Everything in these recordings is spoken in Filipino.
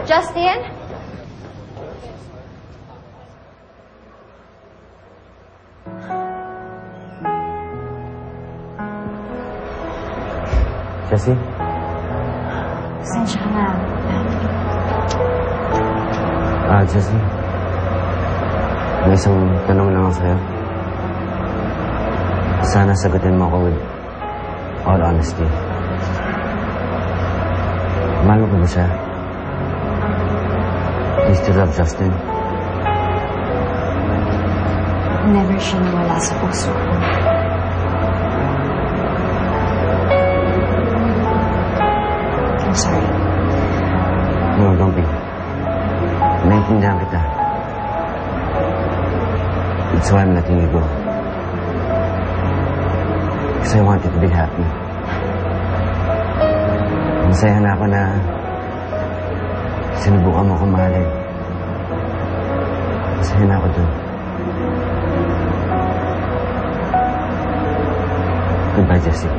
Justin? Jessie? Pasensya ka na. Jessie. May isang tanong lang ako sa'yo. Sana sagutin mo ako with all honesty. Mahal mo ba siya? Do you still love Justin? Never siya nawala sa puso ko. I'm sorry. No, don't be. Naintindihan kita. That's why I'm letting you go. Because I want you to be happy. Masaya na ako na sinubukan mo akong mahalin. Masaya na ako dun. Goodbye, Jessie.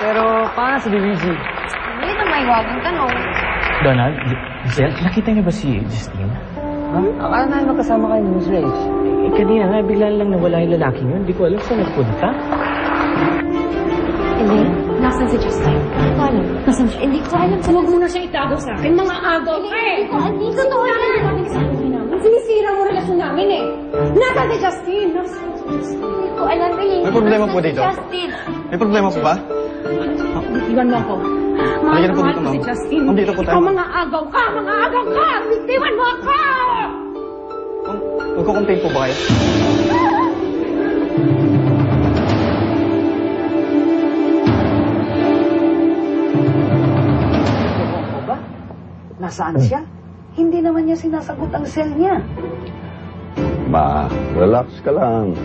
Pero, paano si Luigi? Hindi na may wagong tanong. Donald, Giselle, nakita niyo ba si Justine? Ha? Akala na magkasama kayo ni Miss Rage. Kanina nga, bigla lang nawala yung lalaking yun. Hindi ko alam saan nagpunta. Hindi. Nasaan si Justin? Hindi ko alam. Nasaan siya? Hindi ko alam. Huwag mo na siya itago sa akin. Mga agaw ka eh! Hindi ko alam. Hindi ko alam. Sinisira mo relasyon namin eh. Nasaan si Justin? Hindi ko alam. May problema po dito? Justin. May problema po ba? Iwan mo ako. Halika na po dito, Mahal ma'am. si Justin. Ma'am, dito po tayo. Ikaw mga agaw ka! Mga agaw ka! Iwan mo ako! Magkukomplain po ba kayo? Ano ba? Nasaan siya? Hindi naman niya sinasagot ang cell niya. Ma, relax ka lang.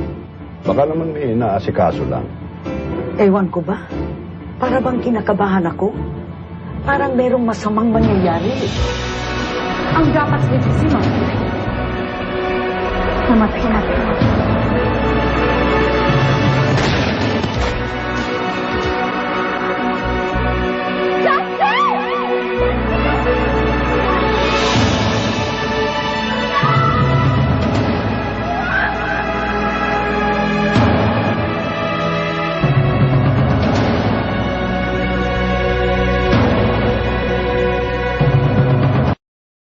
Baka naman may inaasikaso lang. Ewan ko ba? Para bang kinakabahan ako? Parang merong masamang mangyayari. Ang dapat si Justin, Namatay.